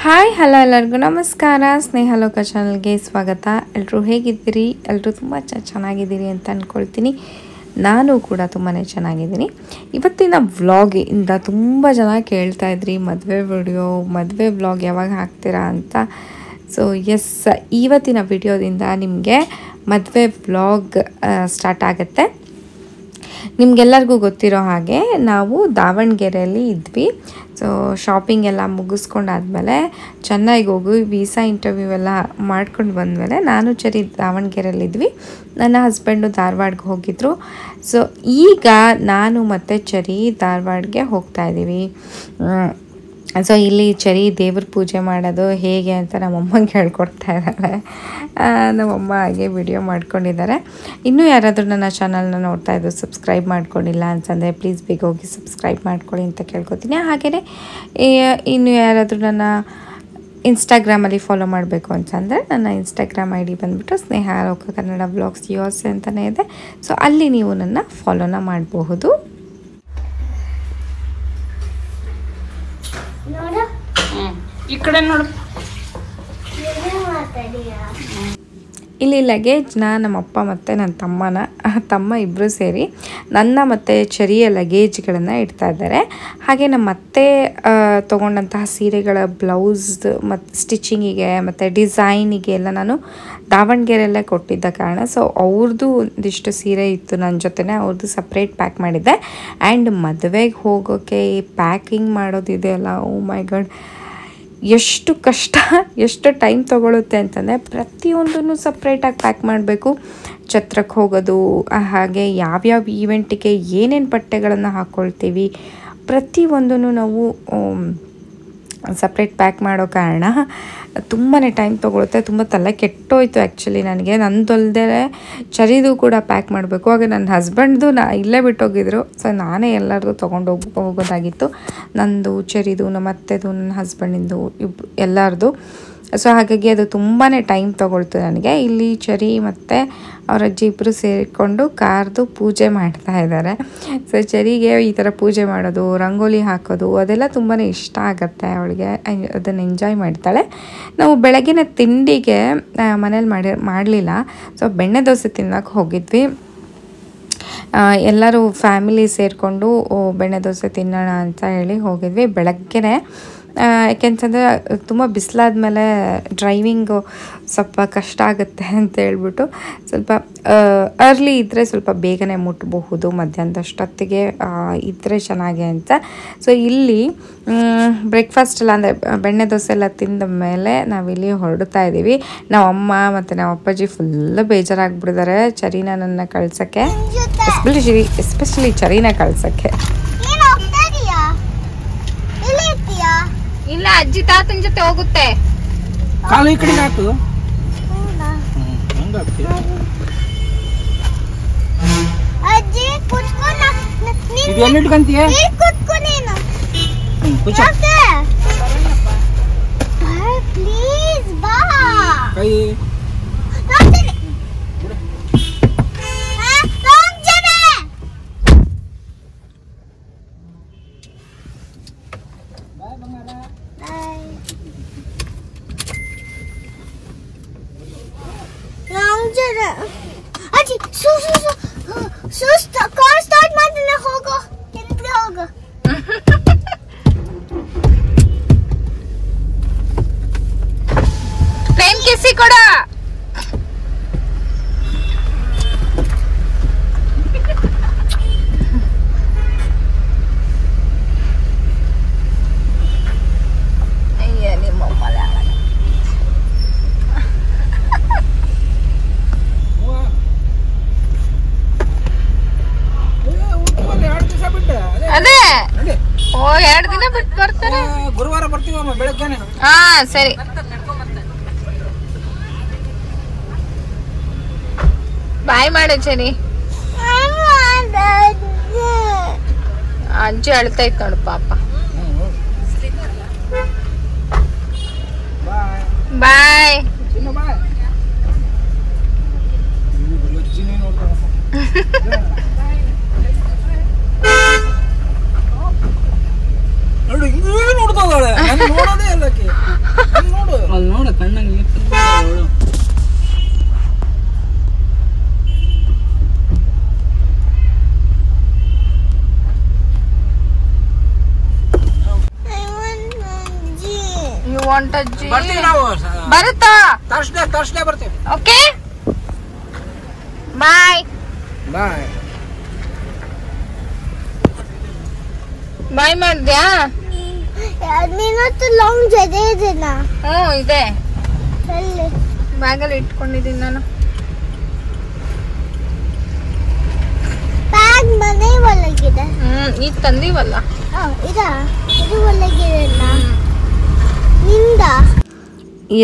Hi hello ಎಲ್ಲರಿಗೂ ನಮಸ್ಕಾರ. ಸ್ನೇಹ ಲೋಕ ಚಾನಲ್ಗೆ ಸ್ವಾಗತ. ಎಲ್ಲರೂ ಹೇಗಿದ್ದೀರಿ? ಎಲ್ಲರೂ ತುಂಬ ಚೆನ್ನಾಗಿದ್ದೀರಿ ಅಂತ ಅಂದ್ಕೊಳ್ತೀನಿ. ನಾನು ಕೂಡ ತುಂಬಾ ಚೆನ್ನಾಗಿದ್ದೀನಿ. ಇವತ್ತಿನ ವ್ಲಾಗಿಂದ ತುಂಬ ಜನ ಕೇಳ್ತಾ ಇದ್ರಿ ಮದುವೆ ವ್ಲಾಗ್ ಯಾವಾಗ ಹಾಕ್ತೀರಾ ಅಂತ. ಸೊ ಎಸ್, ಇವತ್ತಿನ ವಿಡಿಯೋದಿಂದ ನಿಮಗೆ ಮದುವೆ ವ್ಲಾಗ್ ಸ್ಟಾರ್ಟ್ ಆಗುತ್ತೆ. ನಿಮಗೆಲ್ಲರಿಗೂ ಗೊತ್ತಿರೋ ಹಾಗೆ ನಾವು ದಾವಣಗೆರೆಯಲ್ಲಿ ಇದ್ವಿ. ಸೊ ಶಾಪಿಂಗ್ ಎಲ್ಲ ಮುಗಿಸ್ಕೊಂಡಾದ್ಮೇಲೆ ಚೆನ್ನೈಗೆ ಹೋಗಿ ವೀಸಾ ಇಂಟರ್ವ್ಯೂ ಎಲ್ಲ ಮಾಡ್ಕೊಂಡು ಬಂದಮೇಲೆ ನಾನು ಚರಿ ದಾವಣಗೆರೆಯಲ್ಲಿದ್ವಿ. ನನ್ನ ಹಸ್ಬೆಂಡು ಧಾರವಾಡಕ್ಕೆ ಹೋಗಿದ್ರು. ಸೊ ಈಗ ನಾನು ಮತ್ತು ಚರಿ ಧಾರವಾಡಗೆ ಹೋಗ್ತಾಯಿದ್ದೀವಿ. ಸೊ ಇಲ್ಲಿ ಚರಿ ದೇವ್ರ ಪೂಜೆ ಮಾಡೋದು ಹೇಗೆ ಅಂತ ನಮ್ಮಮ್ಮಂಗೆ ಹೇಳ್ಕೊಡ್ತಾ ಇದ್ದಾರೆ. ನಮ್ಮಮ್ಮ ಹಾಗೆ ವಿಡಿಯೋ ಮಾಡ್ಕೊಂಡಿದ್ದಾರೆ. ಇನ್ನೂ ಯಾರಾದರೂ ನನ್ನ ಚಾನಲ್ನ ನೋಡ್ತಾ ಇದ್ದು ಸಬ್ಸ್ಕ್ರೈಬ್ ಮಾಡ್ಕೊಂಡಿಲ್ಲ ಅಂತಂದರೆ ಪ್ಲೀಸ್ ಬೇಗ ಹೋಗಿ ಸಬ್ಸ್ಕ್ರೈಬ್ ಮಾಡ್ಕೊಳ್ಳಿ ಅಂತ ಕೇಳ್ಕೊತೀನಿ. ಹಾಗೆಯೇ ಇನ್ನು ಯಾರಾದರೂ ನನ್ನ ಇನ್ಸ್ಟಾಗ್ರಾಮಲ್ಲಿ ಫಾಲೋ ಮಾಡಬೇಕು ಅಂತಂದರೆ ನನ್ನ ಇನ್ಸ್ಟಾಗ್ರಾಮ್ ಐ ಡಿ ಬಂದುಬಿಟ್ಟು ಸ್ನೇಹ ಲೋಕ ಕನ್ನಡ ವ್ಲಾಗ್ಸ್ ಯುಎಸ್ ಅಂತಲೇ ಇದೆ. ಸೊ ಅಲ್ಲಿ ನೀವು ನನ್ನ ಫಾಲೋನ ಮಾಡಬಹುದು. ಈ ಕಡೆ ನೋಡು. ಇಲ್ಲಿ ಲಗೇಜ್ನ ನಮ್ಮಪ್ಪ ಮತ್ತು ನನ್ನ ತಮ್ಮ ಇಬ್ಬರು ಸೇರಿ ನನ್ನ ಮತ್ತು ಚರಿಯ ಲಗೇಜ್ಗಳನ್ನು ಇಡ್ತಾ ಇದ್ದಾರೆ. ಹಾಗೆ ನಮ್ಮ ಅತ್ತೆ ತೊಗೊಂಡಂತಹ ಸೀರೆಗಳ ಬ್ಲೌಸ್ ಮತ್ತು ಸ್ಟಿಚಿಂಗಿಗೆ ಮತ್ತು ಡಿಸೈನಿಗೆ ಎಲ್ಲ ನಾನು ದಾವಣಗೆರೆಯಲ್ಲೇ ಕೊಟ್ಟಿದ್ದ ಕಾರಣ ಸೊ ಅವ್ರದ್ದು ಒಂದಿಷ್ಟು ಸೀರೆ ಇತ್ತು ನನ್ನ ಜೊತೆನೇ, ಅವ್ರದ್ದು ಸಪ್ರೇಟ್ ಪ್ಯಾಕ್ ಮಾಡಿದ್ದೆ. ಆ್ಯಂಡ್ ಮದುವೆಗೆ ಹೋಗೋಕ್ಕೆ ಪ್ಯಾಕಿಂಗ್ ಮಾಡೋದಿದೆಯಲ್ಲ, ಓ ಮೈ ಗಾಡ್, ಎಷ್ಟು ಕಷ್ಟ, ಎಷ್ಟು ಟೈಮ್ ತೊಗೊಳುತ್ತೆ ಅಂತಂದರೆ ಪ್ರತಿಯೊಂದನ್ನು ಸಪ್ರೇಟಾಗಿ ಪ್ಯಾಕ್ ಮಾಡಬೇಕು. ಛತ್ರಕ್ಕೆ ಹೋಗೋದು, ಹಾಗೆ ಯಾವ್ಯಾವ ಈವೆಂಟಿಗೆ ಏನೇನು ಬಟ್ಟೆಗಳನ್ನು ಹಾಕ್ಕೊಳ್ತೀವಿ ಪ್ರತಿಯೊಂದನ್ನು ನಾವು ಸಪ್ರೇಟ್ ಪ್ಯಾಕ್ ಮಾಡೋ ಕಾರಣ ತುಂಬಾ ಟೈಮ್ ತೊಗೊಳುತ್ತೆ. ತುಂಬ ತಲೆ ಕೆಟ್ಟೋಯ್ತು ಆ್ಯಕ್ಚುಲಿ ನನಗೆ. ನಂದೊಲ್ದೇ ಚರಿದು ಕೂಡ ಪ್ಯಾಕ್ ಮಾಡಬೇಕು. ಹಾಗೆ ನನ್ನ ಹಸ್ಬೆಂಡ್ದು ಇಲ್ಲೇ ಬಿಟ್ಟೋಗಿದ್ರು. ಸೊ ನಾನೇ ಎಲ್ಲರದು ತೊಗೊಂಡು ಹೋಗೋದಾಗಿತ್ತು. ನಂದು, ಚರಿದು, ನಮ್ಮ ಅತ್ತೆದು, ನನ್ನ ಹಸ್ಬೆಂಡಿಂದು ಎಲ್ಲರದು. ಸೊ ಹಾಗಾಗಿ ಅದು ತುಂಬಾ ಟೈಮ್ ತೊಗೊಳ್ತು ನನಗೆ. ಇಲ್ಲಿ ಚರಿ ಮತ್ತು ಅವ್ರ ಅಜ್ಜಿ ಇಬ್ಬರು ಸೇರಿಕೊಂಡು ಕಾರ್ದು ಪೂಜೆ ಮಾಡ್ತಾ ಇದ್ದಾರೆ. ಸೊ ಚರಿಗೆ ಈ ಥರ ಪೂಜೆ ಮಾಡೋದು, ರಂಗೋಲಿ ಹಾಕೋದು ಅದೆಲ್ಲ ತುಂಬಾ ಇಷ್ಟ ಆಗುತ್ತೆ ಅವಳಿಗೆ. ಅದನ್ನು ಎಂಜಾಯ್ ಮಾಡ್ತಾಳೆ. ನಾವು ಬೆಳಗಿನ ತಿಂಡಿಗೆ ಮನೇಲಿ ಮಾಡಲಿಲ್ಲ. ಸೊ ಬೆಣ್ಣೆ ದೋಸೆ ತಿನ್ನೋಕೆ ಹೋಗಿದ್ವಿ. ಎಲ್ಲರೂ ಫ್ಯಾಮಿಲಿ ಸೇರಿಕೊಂಡು ಬೆಣ್ಣೆ ದೋಸೆ ತಿನ್ನೋಣ ಅಂತ ಹೇಳಿ ಹೋಗಿದ್ವಿ ಬೆಳಗ್ಗೆನೇ. ಯಾಕೆಂತಂದರೆ ತುಂಬ ಬಿಸಿಲಾದ್ಮೇಲೆ ಡ್ರೈವಿಂಗು ಸ್ವಲ್ಪ ಕಷ್ಟ ಆಗುತ್ತೆ ಅಂತ ಹೇಳ್ಬಿಟ್ಟು ಸ್ವಲ್ಪ ಅರ್ಲಿ ಇದ್ದರೆ ಸ್ವಲ್ಪ ಬೇಗನೆ ಮುಟ್ಟಬಹುದು, ಮಧ್ಯಾಹ್ನದಷ್ಟೊತ್ತಿಗೆ ಇದ್ದರೆ ಚೆನ್ನಾಗಿ ಅಂತ. ಸೊ ಇಲ್ಲಿ ಬ್ರೇಕ್ಫಾಸ್ಟ್ ಎಲ್ಲ ಅಂದರೆ ಬೆಣ್ಣೆ ದೋಸೆ ಎಲ್ಲ ತಿಂದ ಮೇಲೆ ನಾವಿಲ್ಲಿ ಹೊರಡ್ತಾ ಇದ್ದೀವಿ. ನಾವು ಅಮ್ಮ ಮತ್ತು ನಾವು ಅಪ್ಪಾಜಿ ಫುಲ್ಲು ಬೇಜಾರಾಗ್ಬಿಟ್ಟಿದ್ದಾರೆ ಚರಿನ ನನ್ನ ಕಳ್ಸೋಕ್ಕೆ, ಎಸ್ಪೆಷಲಿ ಚರಿನ ಕಳ್ಸೋಕ್ಕೆ. ಇಲ್ಲ, ಅಜ್ಜಿ ತಾತನ ಜೊತೆ ಹೋಗುತ್ತೆ. ಕಾಲು ಈ ಕಡೆ ಹಾಕು. ಅಜ್ಜಿ ಕುತ್ಕೊಂಡ ಇದು ಎಲ್ಲಿ ಇಟ್ಕೊಂತೀಯ? ಪ್ಲೀಸ್ ಬಾ. ಕೈ ಅಜ್ಜಿ ಕಾರ್ ಸ್ಟಾರ್ಟ್ ಮಾಡ್ತೀನಿ, ಹೋಗೋ, ಹಿಂದೆ ಹೋಗೋ. ಟ್ರೈನ್ ಕಿಸಿ ಕೊಡ. ಅದೇ 2 ದಿನ ಬಿಟ್ಟು ಬರ್ತಾರೆ. ಗುರುವಾರ ಬರ್ತೀವಮ್ಮ ಬೆಳಗ್ಗೆನೆ. ಹಾ ಸರಿ. ಬಾಯ್ ಮಾಡು ಚರಿ. ಅಜ್ಜಿ ಅಳ್ತಾ ಇತ್ತು ನೋಡು ಪಾಪ. ಬಾಯ್. ಮೊಂಟಜ್ಜಿ ಬರ್ತೀವಿ ನಾವು ಬರುತ್ತಾ ತರ್ಸ್ಡೇ ಬರ್ತೀವಿ. ಓಕೆ ಬಾಯ್ ಬಾಯ್. ಬಾಯ್ ಮಾಡ್ದ್ಯಾ? ನೀನತ್ತು ಲಾಂಗ್ ಜೊತೆ ಇದೆನಾ ಇದೆ ಅಲ್ಲಿ ಬ್ಯಾಗಲ್ಲಿ ಇಟ್ಕೊಂಡಿದ್ದೀನಿ ನಾನು. ಬ್ಯಾಗ್ ಮನೆ ಒಳಗಿದೆ. ಈಗ ತಂದೀವಲ್ಲ. ಇದಾ ಇದು ಒಳಗಿದೆ ನಿಂದ.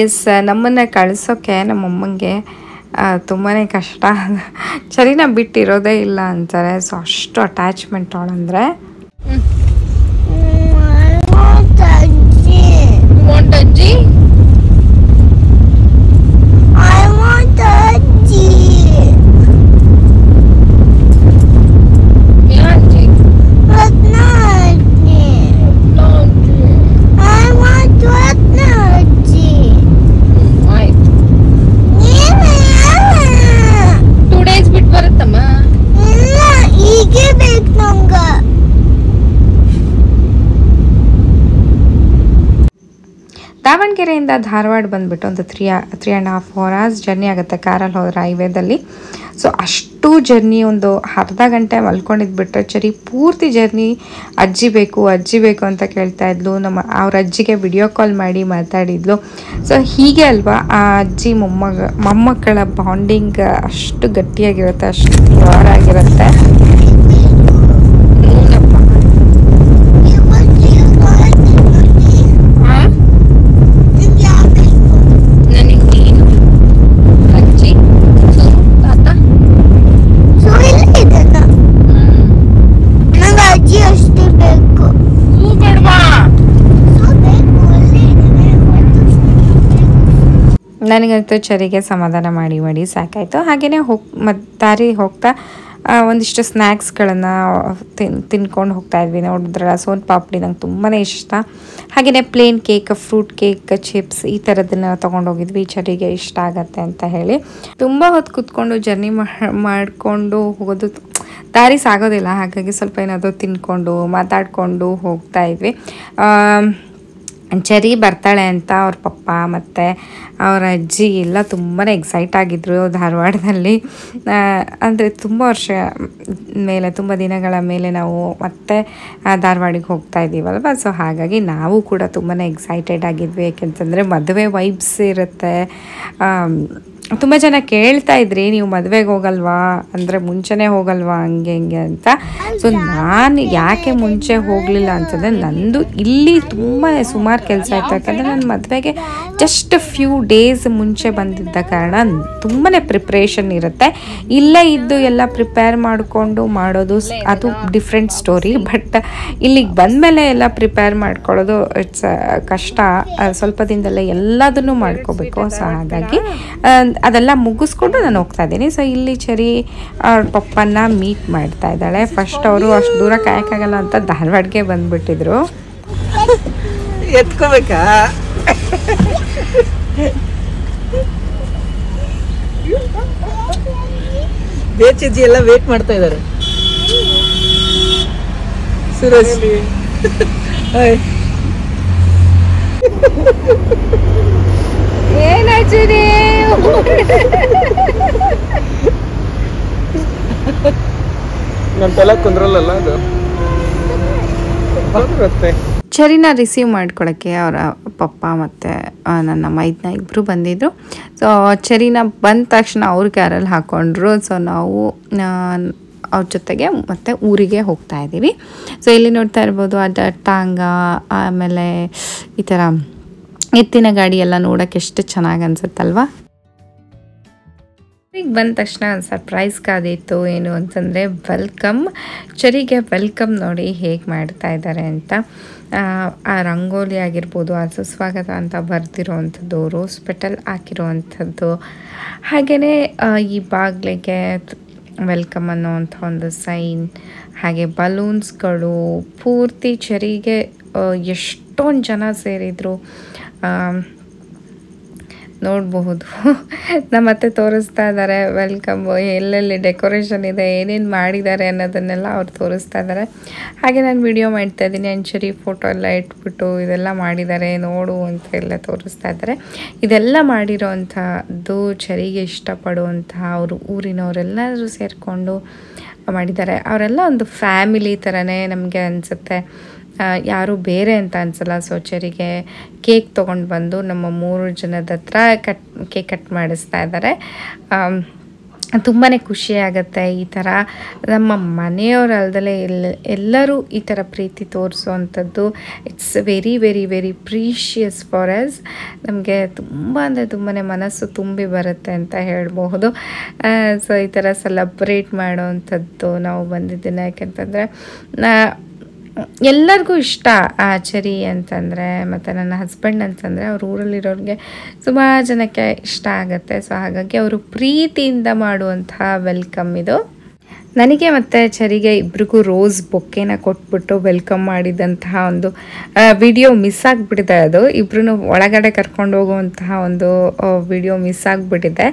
ಎಸ್, ನಮ್ಮನ್ನು ಕಳಿಸೋಕ್ಕೆ ನಮ್ಮಮ್ಮಂಗೆ ತುಂಬಾ ಕಷ್ಟ. ಚರಿನ ಬಿಟ್ಟಿರೋದೇ ಇಲ್ಲ ಅಂತಾರೆ. ಸೊ ಅಷ್ಟು ಅಟ್ಯಾಚ್ಮೆಂಟ್ ಅವಳಂದರೆ. ಮೊಂಟಜ್ಜಿ I want auntie. ಅಜ್ಜಿ Ratna auntie. I want Ratna auntie. ಆಯ್ತು. 2 days ಬಿಟ್ಟು ಬರುತ್ತಮ್ಮ. ಇಲ್ಲ ಹೀಗೆ ಬೇಕು ನಂಗೆ. ದಾವಣಗೆರೆಯಿಂದ ಧಾರವಾಡ ಬಂದುಬಿಟ್ಟು ಒಂದು 3.5 hours ಜರ್ನಿ ಆಗುತ್ತೆ ಕಾರಲ್ಲಿ ಹೋದ್ರೆ, ಹೈವೇದಲ್ಲಿ. ಸೊ ಅಷ್ಟು ಜರ್ನಿ ಒಂದು ಅರ್ಧ ಗಂಟೆ ಮಲ್ಕೊಂಡಿದ್ದು ಬಿಟ್ಟರೆ ಚರಿ ಪೂರ್ತಿ ಜರ್ನಿ ಅಜ್ಜಿ ಬೇಕು ಅಂತ ಕೇಳ್ತಾ ಇದ್ಲು. ಅವ್ರ ಅಜ್ಜಿಗೆ ವಿಡಿಯೋ ಕಾಲ್ ಮಾಡಿ ಮಾತಾಡಿದ್ಲು. ಸೊ ಹೀಗೆ ಅಲ್ವಾ ಆ ಅಜ್ಜಿ ಮೊಮ್ಮಕ್ಕಳ ಬಾಂಡಿಂಗ್ ಅಷ್ಟು ಗಟ್ಟಿಯಾಗಿರುತ್ತೆ, ಅಷ್ಟು ಪ್ಯೂರ್ ಆಗಿರುತ್ತೆ. ನನಗಂತೂ ಚರಿಗೆ ಸಮಾಧಾನ ಮಾಡಿ ಸಾಕಾಯಿತು. ಹಾಗೆಯೇ ದಾರಿ ಹೋಗ್ತಾ ಒಂದಿಷ್ಟು ಸ್ನ್ಯಾಕ್ಸ್ಗಳನ್ನು ತಿನ್ಕೊಂಡು ಹೋಗ್ತಾ ಇದ್ವಿ. ನೋಡಿದ್ರಲ್ಲ ಸೋನ್ ಪಾಪಡಿ ನಂಗೆ ತುಂಬಾ ಇಷ್ಟ. ಹಾಗೆಯೇ plain cake, fruit cake, chips ಈ ಥರದನ್ನು ತೊಗೊಂಡೋಗಿದ್ವಿ. ಚರಿಗೆ ಇಷ್ಟ ಆಗತ್ತೆ ಅಂತ ಹೇಳಿ. ತುಂಬ ಹೊತ್ತು ಕೂತ್ಕೊಂಡು ಜರ್ನಿ ಮಾಡಿಕೊಂಡು ಹೋಗೋದು ದಾರಿ ಸಾಗೋದಿಲ್ಲ. ಹಾಗಾಗಿ ಸ್ವಲ್ಪ ಏನಾದರೂ ತಿನ್ಕೊಂಡು ಮಾತಾಡಿಕೊಂಡು ಹೋಗ್ತಾ ಇದ್ವಿ. ಚರಿ ಬರ್ತಾಳೆ ಅಂತ ಅವ್ರ ಪಪ್ಪ ಮತ್ತು ಅವರ ಅಜ್ಜಿ ಎಲ್ಲ ತುಂಬಾ ಎಕ್ಸೈಟ್ ಆಗಿದ್ದರು. ಧಾರವಾಡದಲ್ಲಿ ಅಂದರೆ ತುಂಬ ದಿನಗಳ ಮೇಲೆ ನಾವು ಮತ್ತೆ ಧಾರವಾಡಿಗೆ ಹೋಗ್ತಾ ಇದ್ದೀವಲ್ವ. ಸೊ ಹಾಗಾಗಿ ನಾವು ಕೂಡ ತುಂಬಾ ಎಕ್ಸೈಟೆಡ್ ಆಗಿದ್ವಿ. ಯಾಕೆಂತಂದರೆ ಮದುವೆ ವೈಬ್ಸ್ ಇರುತ್ತೆ. ತುಂಬ ಜನ ಕೇಳ್ತಾ ಇದ್ರಿ, ನೀವು ಮದುವೆಗೆ ಹೋಗಲ್ವಾ ಅಂದರೆ ಮುಂಚೆನೇ ಹೋಗಲ್ವಾ ಹಂಗೆ ಅಂತ. ಸೊ ನಾನು ಯಾಕೆ ಮುಂಚೆ ಹೋಗಲಿಲ್ಲ ಅಂತಂದರೆ ನಂದು ಇಲ್ಲಿ ತುಂಬಾ ಸುಮಾರು ಕೆಲಸ ಇತ್ತು. ಯಾಕಂದರೆ ನನ್ನ ಮದುವೆಗೆ ಜಸ್ಟ್ ಫ್ಯೂ ಡೇಸ್ ಮುಂಚೆ ಬಂದಿದ್ದ ಕಾರಣ ತುಂಬಾ ಪ್ರಿಪ್ರೇಷನ್ ಇರುತ್ತೆ. ಇಲ್ಲೇ ಇದ್ದು ಎಲ್ಲ ಪ್ರಿಪೇರ್ ಮಾಡಿಕೊಂಡು ಮಾಡೋದು ಅದು ಡಿಫ್ರೆಂಟ್ ಸ್ಟೋರಿ. ಬಟ್ ಇಲ್ಲಿಗೆ ಬಂದಮೇಲೆ ಎಲ್ಲ ಪ್ರಿಪೇರ್ ಮಾಡ್ಕೊಳ್ಳೋದು ಇಟ್ಸ್ ಕಷ್ಟ. ಸ್ವಲ್ಪ ದಿನದಲ್ಲೇ ಎಲ್ಲದನ್ನು ಮಾಡ್ಕೋಬೇಕು. ಸೊ ಹಾಗಾಗಿ ಅದೆಲ್ಲ ಮುಗಿಸ್ಕೊಂಡು ನಾನು ಹೋಗ್ತಾ ಇದ್ದೀನಿ. ಸೊ ಇಲ್ಲಿ ಚರಿ ಅವ್ರ ಪಪ್ಪನ್ನ ಮೀಟ್ ಮಾಡ್ತಾ ಇದ್ದಾಳೆ. ಫಸ್ಟ್ ಅವರು ಅಷ್ಟು ದೂರ ಕಾಯಕ್ಕಾಗಲ್ಲ ಅಂತ ಧಾರವಾಡಗೆ ಬಂದ್ಬಿಟ್ಟಿದ್ರು. ಎತ್ಕೋಬೇಕಾ? ಬೇಚಜ್ಜಿ ಎಲ್ಲ ವೇಟ್ ಮಾಡ್ತಾ ಇದ್ದಾರೆ. ಸುರೇಶ್ ಏನಾಯ್ತು? ನನ್ನ ತಲೆ ಕುಂದ್ರಲ್ಲ ಅದು ಬರುತ್ತೆ. ಚರಿನ ರಿಸೀವ್ ಮಾಡ್ಕೊಳ್ಳೋಕ್ಕೆ ಅವರ ಪಪ್ಪ ಮತ್ತು ನನ್ನ ಮೈದ್ನ ಇಬ್ಬರು ಬಂದಿದ್ದರು. ಸೊ ಚರಿನ ಬಂದ ತಕ್ಷಣ ಅವ್ರ ಕ್ಯಾರಲ್ಲಿ ಹಾಕ್ಕೊಂಡ್ರು. ಸೊ ನಾವು ಅವ್ರ ಜೊತೆಗೆ ಮತ್ತೆ ಊರಿಗೆ ಹೋಗ್ತಾ ಇದ್ದೀವಿ. ಸೊ ಇಲ್ಲಿ ನೋಡ್ತಾ ಇರ್ಬೋದು ಅದು ಟಾಂಗ, ಆಮೇಲೆ ಈ ಥರ ಎತ್ತಿನ ಗಾಡಿ ಎಲ್ಲ ನೋಡೋಕ್ಕೆ ಎಷ್ಟು ಚೆನ್ನಾಗಿ ಅನ್ಸುತ್ತಲ್ವಾ. ಈಗ ಬಂದ ತಕ್ಷಣ ಸರ್ಪ್ರೈಸ್ ಕಾದಿತ್ತು. ಏನು ಅಂತಂದರೆ ವೆಲ್ಕಮ್. ಚರಿಗೆ ವೆಲ್ಕಮ್ ನೋಡಿ ಹೇಗೆ ಮಾಡ್ತಾ ಇದ್ದಾರೆ ಅಂತ. ಆ ರಂಗೋಲಿ ಆಗಿರ್ಬೋದು, ಆ ಸುಸ್ವಾಗತ ಅಂತ ಬರ್ತಿರೋವಂಥದ್ದು, ರೋಸ್ ಪೆಟಲ್ ಹಾಕಿರೋವಂಥದ್ದು, ಹಾಗೆಯೇ ಈ ಬಾಗಿಲಿಗೆ ವೆಲ್ಕಮ್ ಅನ್ನೋವಂಥ ಒಂದು ಸೈನ್, ಹಾಗೆ ಬಲೂನ್ಸ್ಗಳು ಪೂರ್ತಿ ಚರಿಗೆ ಎಷ್ಟೊಂದು ಜನ ಸೇರಿದರು. ನೋಡಬಹುದು. ನಮ್ಮತ್ತೆ ತೋರಿಸ್ತಾ ಇದ್ದಾರೆ ವೆಲ್ಕಮ್, ಎಲ್ಲೆಲ್ಲಿ ಡೆಕೋರೇಷನ್ ಇದೆ, ಏನೇನು ಮಾಡಿದ್ದಾರೆ ಅನ್ನೋದನ್ನೆಲ್ಲ ಅವ್ರು ತೋರಿಸ್ತಾ ಇದ್ದಾರೆ. ಹಾಗೆ ನಾನು ವಿಡಿಯೋ ಮಾಡ್ತಾ ಇದ್ದೀನಿ, ಅಂಚರಿ ಫೋಟೋ ಎಲ್ಲ ಇಟ್ಬಿಟ್ಟು ಇದೆಲ್ಲ ಮಾಡಿದ್ದಾರೆ ನೋಡು ಅಂತ ಎಲ್ಲ ತೋರಿಸ್ತಾ ಇದ್ದಾರೆ. ಇದೆಲ್ಲ ಮಾಡಿರೋವಂಥದ್ದು ಚರಿಗೆ ಇಷ್ಟಪಡುವಂತಹ ಅವರು ಊರಿನವರೆಲ್ಲರೂ ಸೇರಿಕೊಂಡು ಮಾಡಿದ್ದಾರೆ. ಅವರೆಲ್ಲ ಒಂದು ಫ್ಯಾಮಿಲಿ ಥರನೇ ನಮಗೆ ಅನಿಸುತ್ತೆ, ಯಾರು ಬೇರೆ ಅಂತ ಅನಿಸಲ್ಲ. ಸೊ ಚರಿಗೆ ಕೇಕ್ ತೊಗೊಂಡು ಬಂದು ನಮ್ಮ 3 ಜನದ ಹತ್ರ ಕೇಕ್ ಕಟ್ ಮಾಡಿಸ್ತಾ ಇದ್ದಾರೆ. ತುಂಬಾ ಖುಷಿಯಾಗತ್ತೆ ಈ ಥರ ನಮ್ಮ ಮನೆಯವರಲ್ದಲೇ ಎಲ್ಲರೂ ಈ ಥರ ಪ್ರೀತಿ ತೋರಿಸುವಂಥದ್ದು. It's very very very precious for us. ನಮಗೆ ತುಂಬ ಅಂದರೆ ತುಂಬಾ ಮನಸ್ಸು ತುಂಬಿ ಬರುತ್ತೆ ಅಂತ ಹೇಳ್ಬಹುದು. ಸೊ ಈ ಥರ ಸೆಲೆಬ್ರೇಟ್ ಮಾಡೋವಂಥದ್ದು ನಾವು ಬಂದಿದ್ದೀನಿ. ಯಾಕೆಂತಂದರೆ ಎಲ್ಲರಿಗೂ ಇಷ್ಟ ಚರಿ ಅಂತಂದರೆ, ಮತ್ತು ನನ್ನ ಹಸ್ಬೆಂಡ್ ಅಂತಂದರೆ ಅವ್ರ ಊರಲ್ಲಿರೋರಿಗೆ ಸುಮಾರು ಜನಕ್ಕೆ ಇಷ್ಟ ಆಗುತ್ತೆ. ಸೊ ಹಾಗಾಗಿ ಅವರು ಪ್ರೀತಿಯಿಂದ ಮಾಡುವಂತಹ ವೆಲ್ಕಮ್ ಇದು. ನನಗೆ ಮತ್ತು ಚರಿಗೆ ಇಬ್ರಿಗೂ ರೋಸ್ ಬೊಕ್ಕೆನ ಕೊಟ್ಬಿಟ್ಟು ವೆಲ್ಕಮ್ ಮಾಡಿದಂತಹ ಒಂದು ವಿಡಿಯೋ ಮಿಸ್ ಆಗಿಬಿಟ್ಟಿದೆ. ಅದು ಇಬ್ಬರೂ ಒಳಗಡೆ ಕರ್ಕೊಂಡು ಹೋಗುವಂತಹ ಒಂದು ವಿಡಿಯೋ ಮಿಸ್ ಆಗಿಬಿಟ್ಟಿದೆ.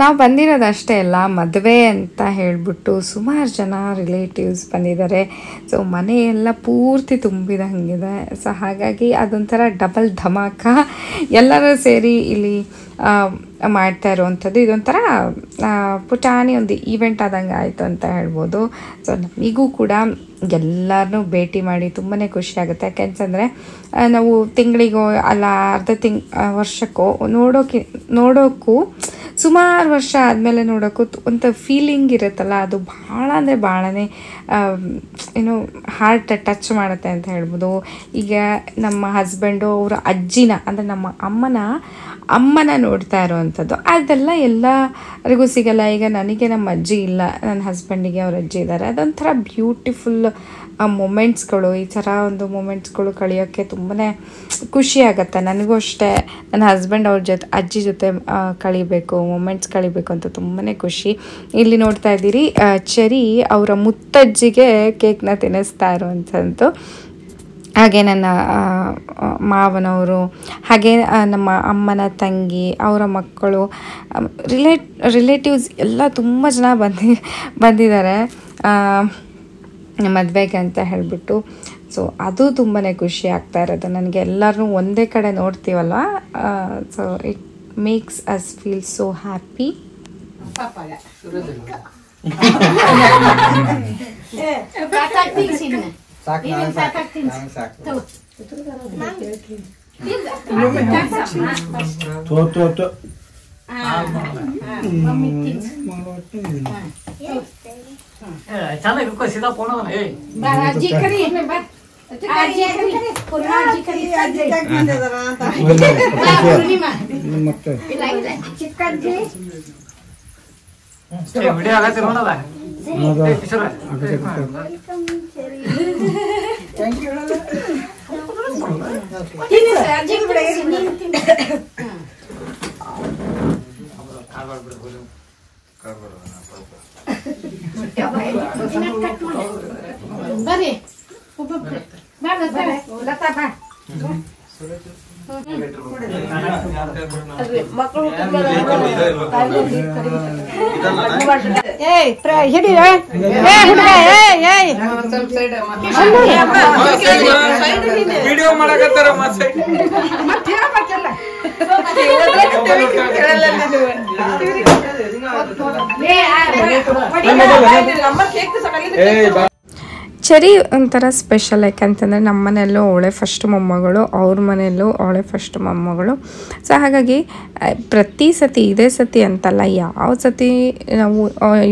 ನಾವು ಬಂದಿರೋದು ಅಷ್ಟೇ ಅಲ್ಲ, ಮದುವೆ ಅಂತ ಹೇಳಿಬಿಟ್ಟು ಸುಮಾರು ಜನ ರಿಲೇಟಿವ್ಸ್ ಬಂದಿದ್ದಾರೆ. ಸೊ ಮನೆಯೆಲ್ಲ ಪೂರ್ತಿ ತುಂಬಿದಂಗಿದೆ. ಸೊ ಹಾಗಾಗಿ ಅದೊಂಥರ ಡಬಲ್ ಧಮಾಕ ಎಲ್ಲರೂ ಸೇರಿ ಇಲ್ಲಿ ಮಾಡ್ತಾ ಇರುವಂಥದ್ದು. ಇದೊಂಥರ ಪುಟಾಣಿ ಒಂದು ಈವೆಂಟ್ ಆದಂಗೆ ಆಯಿತು ಅಂತ ಹೇಳ್ಬೋದು. ಸೊ ನಮಗೂ ಕೂಡ ಎಲ್ಲರನ್ನೂ ಭೇಟಿ ಮಾಡಿ ತುಂಬಾ ಖುಷಿ ಆಗುತ್ತೆ. ಯಾಕೆಂತಂದರೆ ನಾವು ತಿಂಗಳಿಗೋ ಅಲ್ಲ ವರ್ಷಕ್ಕೋ ನೋಡೋಕ್ಕೂ ಸುಮಾರು ವರ್ಷ ಆದಮೇಲೆ ನೋಡೋಕ್ಕೂ ಒಂದು ಫೀಲಿಂಗ್ ಇರುತ್ತಲ್ಲ, ಅದು ಭಾಳ ಅಂದರೆ ಭಾಳನೇ ಏನು ಹಾರ್ಟ್ ಟಚ್ ಮಾಡುತ್ತೆ ಅಂತ ಹೇಳ್ಬೋದು. ಈಗ ನಮ್ಮ ಹಸ್ಬೆಂಡು ಅವರ ಅಜ್ಜಿನ ಅಂದರೆ ನಮ್ಮ ಅಮ್ಮನ ನೋಡ್ತಾ ಇರೋವಂಥದ್ದು ಅದೆಲ್ಲ ಎಲ್ಲರಿಗೂ ಸಿಗಲ್ಲ. ಈಗ ನನಗೆ ನಮ್ಮ ಅಜ್ಜಿ ಇಲ್ಲ, ನನ್ನ ಹಸ್ಬೆಂಡಿಗೆ ಅವ್ರ ಅಜ್ಜಿ ಇದ್ದಾರೆ. ಅದೊಂಥರ ಬ್ಯೂಟಿಫುಲ್ ಮೊಮೆಂಟ್ಸ್ಗಳು. ಈ ಥರ ಒಂದು ಮೊಮೆಂಟ್ಸ್ಗಳು ಕಳೆಯೋಕ್ಕೆ ತುಂಬಾ ಖುಷಿ ಆಗುತ್ತೆ. ನನಗೂ ಅಷ್ಟೇ ನನ್ನ ಹಸ್ಬೆಂಡ್ ಅವ್ರ ಅಜ್ಜಿ ಜೊತೆ ಕಳಿಬೇಕು, ಮೊಮೆಂಟ್ಸ್ ಕಳಿಬೇಕು ಅಂತ ತುಂಬಾ ಖುಷಿ. ಇಲ್ಲಿ ನೋಡ್ತಾ ಇದ್ದೀರಿ ಚರಿ ಅವರ ಮುತ್ತಜ್ಜಿಗೆ ಕೇಕ್ನ ತಿನ್ನಿಸ್ತಾ ಇರುವಂಥದ್ದು. ಹಾಗೆ ನನ್ನ ಮಾವನವರು, ಹಾಗೆ ನಮ್ಮ ಅಮ್ಮನ ತಂಗಿ, ಅವರ ಮಕ್ಕಳು, ರಿಲೇಟಿವ್ಸ್ ಎಲ್ಲ ತುಂಬ ಜನ ಬಂದಿದ್ದಾರೆ ಮದುವೆಗೆ ಅಂತ ಹೇಳಿಬಿಟ್ಟು. ಸೊ ಅದು ತುಂಬಾ ಖುಷಿ ಆಗ್ತಾ ಇರೋದು ನನಗೆ. ಎಲ್ಲರೂ ಒಂದೇ ಕಡೆ ನೋಡ್ತೀವಲ್ವ, so it makes us feel so happy. Video ಮಾಡಕತ್ತಾರ ಚರಿ ಒಂಥರ ಸ್ಪೆಷಲ್. ಯಾಕಂತಂದರೆ ನಮ್ಮ ಮನೆಯಲ್ಲೂ ಅವಳೆ ಫಸ್ಟ್ ಮೊಮ್ಮಗಳು, ಅವ್ರ ಮನೆಯಲ್ಲೂ ಅವಳೆ ಫಸ್ಟ್ ಮೊಮ್ಮಗಳು. ಸೊ ಹಾಗಾಗಿ ಪ್ರತಿ ಸತಿ ಇದೇ ಸತಿ ಅಂತಲ್ಲ, ಯಾವ ಸತಿ ನಾವು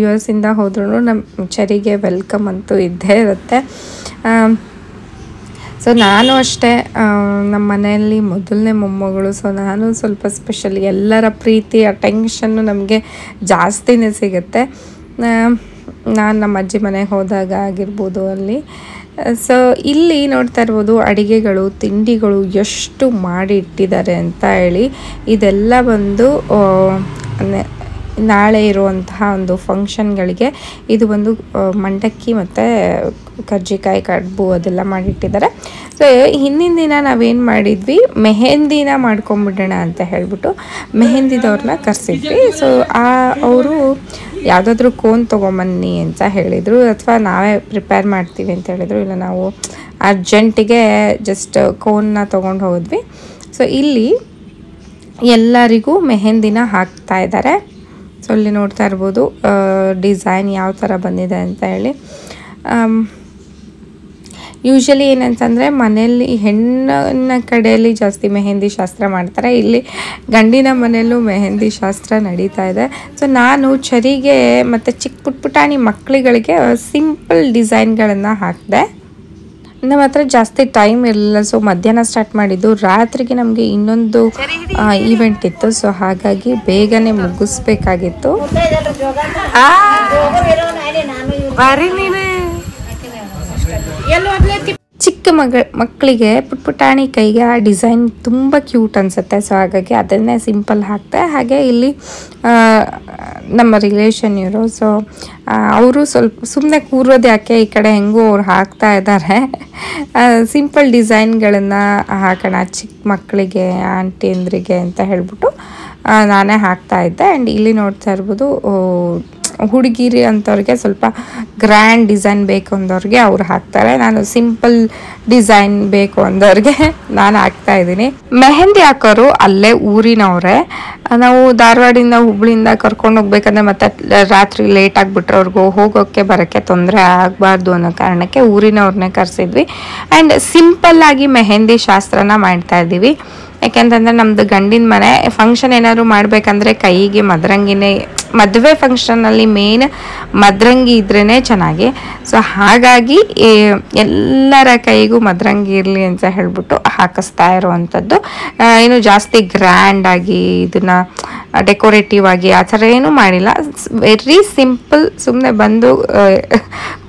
US ಇಂದ ಹೋದ್ರೂ ನಮ್ಮ ಚರಿಗೆ ವೆಲ್ಕಮ್ ಅಂತೂ ಇದ್ದೇ ಇರುತ್ತೆ. ಸೊ ನಾನು ಅಷ್ಟೇ ನಮ್ಮ ಮನೆಯಲ್ಲಿ ಮೊದಲನೇ ಮೊಮ್ಮಗಳು. ಸೊ ನಾನು ಸ್ವಲ್ಪ ಸ್ಪೆಷಲ್, ಎಲ್ಲರ ಪ್ರೀತಿ ಅಟೆನ್ಷನ್ನು ನಮಗೆ ಜಾಸ್ತಿನೇ ಸಿಗುತ್ತೆ. ನಾನು ನಮ್ಮ ಅಜ್ಜಿ ಮನೆಗೆ ಹೋದಾಗ ಆಗಿರ್ಬೋದು ಅಲ್ಲಿ. ಸೊ ಇಲ್ಲಿ ನೋಡ್ತಾ ಇರ್ಬೋದು ಅಡುಗೆಗಳು, ತಿಂಡಿಗಳು ಎಷ್ಟು ಮಾಡಿ ಇಟ್ಟಿದ್ದಾರೆ ಅಂತ ಹೇಳಿ. ಇದೆಲ್ಲ ಬಂದು ನಾಳೆ ಇರುವಂತಹ ಒಂದು ಫಂಕ್ಷನ್ಗಳಿಗೆ ಇದು ಒಂದು ಮಂಡಕ್ಕಿ ಮತ್ತು ಕರ್ಜಿಕಾಯಿ ಕಡುಬು ಅದೆಲ್ಲ ಮಾಡಿಟ್ಟಿದ್ದಾರೆ. ಸೊ ಹಿಂದಿನ ದಿನ ನಾವೇನು ಮಾಡಿದ್ವಿ, ಮೆಹಂದಿನ ಮಾಡ್ಕೊಂಬಿಡೋಣ ಅಂತ ಹೇಳ್ಬಿಟ್ಟು ಮೆಹಂದಿದವ್ರನ್ನ ಕರೆಸಿದ್ವಿ. ಸೊ ಅವರು ಯಾವುದಾದ್ರೂ ಕೋನ್ ತೊಗೊಂಬನ್ನಿ ಅಂತ ಹೇಳಿದರು, ಅಥವಾ ನಾವೇ ಪ್ರಿಪೇರ್ ಮಾಡ್ತೀವಿ ಅಂತ ಹೇಳಿದರು. ಇಲ್ಲ ನಾವು ಅರ್ಜೆಂಟಿಗೆ ಜಸ್ಟ್ ಕೋನ್ನ ತೊಗೊಂಡು ಹೋದ್ವಿ. ಸೊ ಇಲ್ಲಿ ಎಲ್ಲರಿಗೂ ಮೆಹಂದಿನ ಹಾಕ್ತಾ ಇದ್ದಾರೆ. ಸೊ ಇಲ್ಲಿ ನೋಡ್ತಾ ಇರ್ಬೋದು ಡಿಸೈನ್ ಯಾವ ಥರ ಬಂದಿದೆ ಅಂತ ಹೇಳಿ. ಯೂಶಲಿ ಏನಂತಂದರೆ ಮನೆಯಲ್ಲಿ ಹೆಣ್ಣಿನ ಕಡೆಯಲ್ಲಿ ಜಾಸ್ತಿ ಮೆಹಂದಿ ಶಾಸ್ತ್ರ ಮಾಡ್ತಾರೆ, ಇಲ್ಲಿ ಗಂಡಿನ ಮನೆಯಲ್ಲೂ ಮೆಹಂದಿ ಶಾಸ್ತ್ರ ನಡೀತಾ ಇದೆ. ಸೊ ನಾನು ಚರಿಗೆ ಮತ್ತು ಚಿಕ್ಕ ಪುಟಾಣಿ ಮಕ್ಕಳುಗಳಿಗೆ ಸಿಂಪಲ್ ಡಿಸೈನ್ಗಳನ್ನು ಹಾಕಿದೆ. ನಮ್ಮ ಹತ್ರ ಜಾಸ್ತಿ ಟೈಮ್ ಇರಲಿಲ್ಲ, ಸೊ ಮಧ್ಯಾಹ್ನ ಸ್ಟಾರ್ಟ್ ಮಾಡಿದ್ದು. ರಾತ್ರಿಗೆ ನಮಗೆ ಇನ್ನೊಂದು ಈವೆಂಟ್ ಇತ್ತು, ಸೊ ಹಾಗಾಗಿ ಬೇಗನೆ ಮುಗಿಸ್ಬೇಕಾಗಿತ್ತು. ಚಿಕ್ಕ ಮಕ್ಕಳಿಗೆ ಪುಟಾಣಿ ಕೈಗೆ ಆ ಡಿಸೈನ್ ತುಂಬ ಕ್ಯೂಟ್ ಅನಿಸುತ್ತೆ. ಸೊ ಹಾಗಾಗಿ ಅದನ್ನೇ ಸಿಂಪಲ್ ಹಾಕ್ತೆ. ಹಾಗೆ ಇಲ್ಲಿ ನಮ್ಮ ರಿಲೇಷನ್ ಇವರು, ಸೊ ಅವರು ಸ್ವಲ್ಪ ಸುಮ್ಮನೆ ಕೂರೋದು ಯಾಕೆ, ಈ ಕಡೆ ಹೆಂಗೂ ಅವ್ರು ಹಾಕ್ತಾ ಇದ್ದಾರೆ. ಸಿಂಪಲ್ ಡಿಸೈನ್ಗಳನ್ನು ಹಾಕೋಣ ಚಿಕ್ಕ ಮಕ್ಕಳಿಗೆ, ಆಂಟಿಯಂದ್ರಿಗೆ ಅಂತ ಹೇಳ್ಬಿಟ್ಟು ನಾನೇ ಹಾಕ್ತಾ ಇದ್ದೆ. ಆ್ಯಂಡ್ ಇಲ್ಲಿ ನೋಡ್ತಾ ಇರ್ಬೋದು ಹುಡುಗಿರಿ ಅಂಥವ್ರಿಗೆ ಸ್ವಲ್ಪ ಗ್ರ್ಯಾಂಡ್ ಡಿಸೈನ್ ಬೇಕು ಅಂದವ್ರಿಗೆ ಅವ್ರು ಹಾಕ್ತಾರೆ. ನಾನು ಸಿಂಪಲ್ ಡಿಸೈನ್ ಬೇಕು ಅಂದವ್ರಿಗೆ ನಾನು ಹಾಕ್ತಾ ಇದ್ದೀನಿ. ಮೆಹಂದಿ ಹಾಕೋರು ಅಲ್ಲೇ ಊರಿನವ್ರೆ. ನಾವು ಧಾರವಾಡಿಂದ ಹುಬ್ಳಿಯಿಂದ ಕರ್ಕೊಂಡು ಹೋಗ್ಬೇಕಂದ್ರೆ ಮತ್ತೆ ರಾತ್ರಿ ಲೇಟ್ ಆಗಿಬಿಟ್ರೆ ಅವ್ರಿಗೂ ಹೋಗೋಕ್ಕೆ ಬರೋಕ್ಕೆ ತೊಂದರೆ ಆಗಬಾರ್ದು ಅನ್ನೋ ಕಾರಣಕ್ಕೆ ಊರಿನವ್ರನ್ನೇ ಕರೆಸಿದ್ವಿ. ಆ್ಯಂಡ್ ಸಿಂಪಲ್ಲಾಗಿ ಮೆಹಂದಿ ಶಾಸ್ತ್ರನ ಮಾಡ್ತಾ ಇದ್ದೀವಿ. ಯಾಕೆಂತಂದರೆ ನಮ್ಮದು ಗಂಡಿನ ಮನೆ ಫಂಕ್ಷನ್ ಏನಾದ್ರು ಮಾಡಬೇಕಂದ್ರೆ ಕೈಗೆ ಮದರಂಗಿನೇ, ಮದುವೆ ಫಂಕ್ಷನಲ್ಲಿ ಮೇನ್ ಮದರಂಗಿ ಇದ್ರೇ ಚೆನ್ನಾಗಿ. ಸೊ ಹಾಗಾಗಿ ಎಲ್ಲರ ಕೈಗೂ ಮದರಂಗಿ ಇರಲಿ ಅಂತ ಹೇಳ್ಬಿಟ್ಟು ಹಾಕಿಸ್ತಾ ಇರುವಂಥದ್ದು. ಏನು ಜಾಸ್ತಿ ಗ್ರ್ಯಾಂಡಾಗಿ ಇದನ್ನು ಡೆಕೋರೇಟಿವ್ ಆಗಿ ಆ ಥರ ಏನೂ ಮಾಡಿಲ್ಲ. ವೆರಿ ಸಿಂಪಲ್, ಸುಮ್ಮನೆ ಬಂದು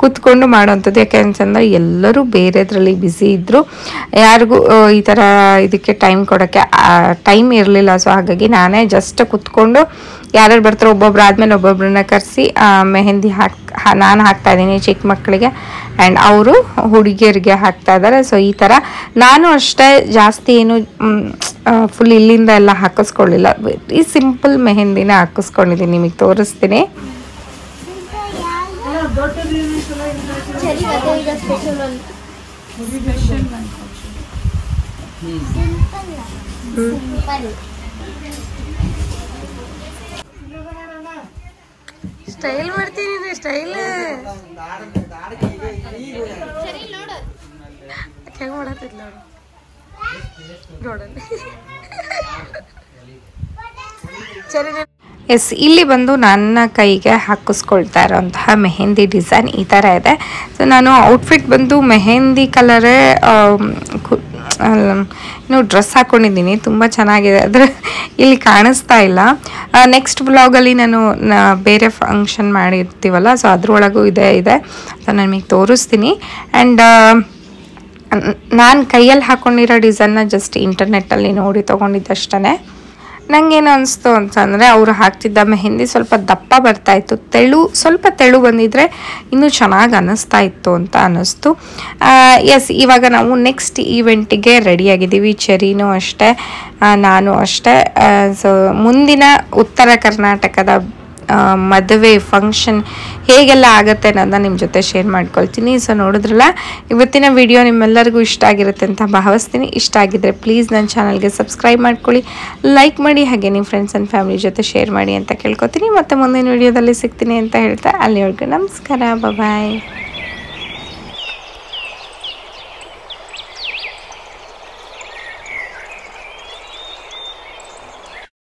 ಕೂತ್ಕೊಂಡು ಮಾಡೋವಂಥದ್ದು. ಯಾಕೆ ಅಂತಂದರೆ ಎಲ್ಲರೂ ಬೇರೆದ್ರಲ್ಲಿ ಬ್ಯುಸಿ ಇದ್ದರು, ಯಾರಿಗೂ ಈ ಥರ ಇದಕ್ಕೆ ಟೈಮ್ ಕೊಡೋಕ್ಕೆ ಟೈಮ್ ಇರಲಿಲ್ಲ. ಸೊ ಹಾಗಾಗಿ ನಾನೇ ಜಸ್ಟ್ ಕೂತ್ಕೊಂಡು ಯಾರ್ಯಾರು ಬರ್ತಾರೋ ಒಬ್ಬೊಬ್ರು ಆದಮೇಲೆ ಒಬ್ಬೊಬ್ರನ್ನ ಕರೆಸಿ ಮೆಹಂದಿ ನಾನು ಹಾಕ್ತಾ ಇದ್ದೀನಿ ಚಿಕ್ಕ ಮಕ್ಕಳಿಗೆ, ಆ್ಯಂಡ್ ಅವರು ಹುಡುಗಿಯರಿಗೆ ಹಾಕ್ತಾ ಇದ್ದಾರೆ. ಸೊ ಈ ಥರ ನಾನು ಅಷ್ಟೇ ಜಾಸ್ತಿ ಏನು ಫುಲ್ ಇಲ್ಲಿಂದ ಎಲ್ಲ ಹಾಕಿಸ್ಕೊಳ್ಳಿಲ್ಲ, ವೆರಿ ಸಿಂಪಲ್ ಮೆಹಂದಿನ ಹಾಕಿಸ್ಕೊಂಡಿದ್ದೀನಿ. ನಿಮಗೆ ತೋರಿಸ್ತೀನಿ. ಸ್ಟೈಲ್ ಮಾಡ್ತೀನಿ, ಸ್ಟೈಲ್ ಹೆಂಗ್ ಮಾಡತ್ತಿದ್ಲ ನೋಡಲ್ಲಿ. ಎಸ್, ಇಲ್ಲಿ ಬಂದು ನನ್ನ ಕೈಗೆ ಹಾಕಿಸ್ಕೊಳ್ತಾ ಇರೋಂತಹ ಮೆಹಂದಿ ಡಿಸೈನ್ ಈ ಥರ ಇದೆ. ಸೊ ನಾನು ಔಟ್ಫಿಟ್ ಬಂದು ಮೆಹಂದಿ ಕಲರೇ ಡ್ರೆಸ್ ಹಾಕ್ಕೊಂಡಿದ್ದೀನಿ, ತುಂಬ ಚೆನ್ನಾಗಿದೆ. ಆದರೆ ಇಲ್ಲಿ ಕಾಣಿಸ್ತಾ ಇಲ್ಲ. ನೆಕ್ಸ್ಟ್ ವ್ಲಾಗಲ್ಲಿ ನಾನು ಬೇರೆ ಫಂಕ್ಷನ್ ಮಾಡಿರ್ತೀವಲ್ಲ, ಸೊ ಅದ್ರೊಳಗೂ ಇದೆ. ಸೊ ನಿಮಗೆ ತೋರಿಸ್ತೀನಿ. ಆ್ಯಂಡ್ ನಾನು ಕೈಯಲ್ಲಿ ಹಾಕ್ಕೊಂಡಿರೋ ಡಿಸೈನ್ನ ಜಸ್ಟ್ ಇಂಟರ್ನೆಟ್ಟಲ್ಲಿ ನೋಡಿ ತೊಗೊಂಡಿದ್ದಷ್ಟೇ. ನನಗೇನು ಅನಿಸ್ತು ಅಂತಂದರೆ ಅವರು ಹಾಕ್ತಿದ್ದ ಮೆಹಂದಿ ಸ್ವಲ್ಪ ದಪ್ಪ ಬರ್ತಾಯಿತ್ತು, ಸ್ವಲ್ಪ ತೆಳು ಬಂದಿದ್ರೆ ಇನ್ನೂ ಚೆನ್ನಾಗಿ ಅನ್ನಿಸ್ತಾ ಇತ್ತು ಅಂತ ಅನ್ನಿಸ್ತು. ಎಸ್, ಇವಾಗ ನಾವು ನೆಕ್ಸ್ಟ್ ಈವೆಂಟಿಗೆ ರೆಡಿಯಾಗಿದ್ದೀವಿ. ಚೆರಿನೂ ಅಷ್ಟೇ, ನಾನು ಅಷ್ಟೇ. ಸೊ ಮುಂದಿನ ಉತ್ತರ ಕರ್ನಾಟಕದ ಮದುವೆ ಫಂಕ್ಷನ್ ಹೇಗೆಲ್ಲ ಆಗುತ್ತೆ ಅನ್ನೋದನ್ನ ನಿಮ್ಮ ಜೊತೆ ಶೇರ್ ಮಾಡ್ಕೊಳ್ತೀನಿ. ಸೊ ನೋಡಿದ್ರಲ್ಲ, ಇವತ್ತಿನ ವಿಡಿಯೋ ನಿಮ್ಮೆಲ್ಲರಿಗೂ ಇಷ್ಟ ಆಗಿರುತ್ತೆ ಅಂತ ಭಾವಿಸ್ತೀನಿ. ಇಷ್ಟ ಆಗಿದ್ದರೆ ಪ್ಲೀಸ್ ನನ್ನ ಚಾನಲ್ಗೆ ಸಬ್ಸ್ಕ್ರೈಬ್ ಮಾಡ್ಕೊಳ್ಳಿ, ಲೈಕ್ ಮಾಡಿ, ಹಾಗೆ ನಿಮ್ಮ ಫ್ರೆಂಡ್ಸ್ ಆ್ಯಂಡ್ ಫ್ಯಾಮಿಲಿ ಜೊತೆ ಶೇರ್ ಮಾಡಿ ಅಂತ ಕೇಳ್ಕೊತೀನಿ. ಮತ್ತು ಮುಂದಿನ ವಿಡಿಯೋದಲ್ಲಿ ಸಿಗ್ತೀನಿ ಅಂತ ಹೇಳ್ತಾ ಅಲ್ಲಿವರೆಗೂ ನಮಸ್ಕಾರ, ಬಾಯ್.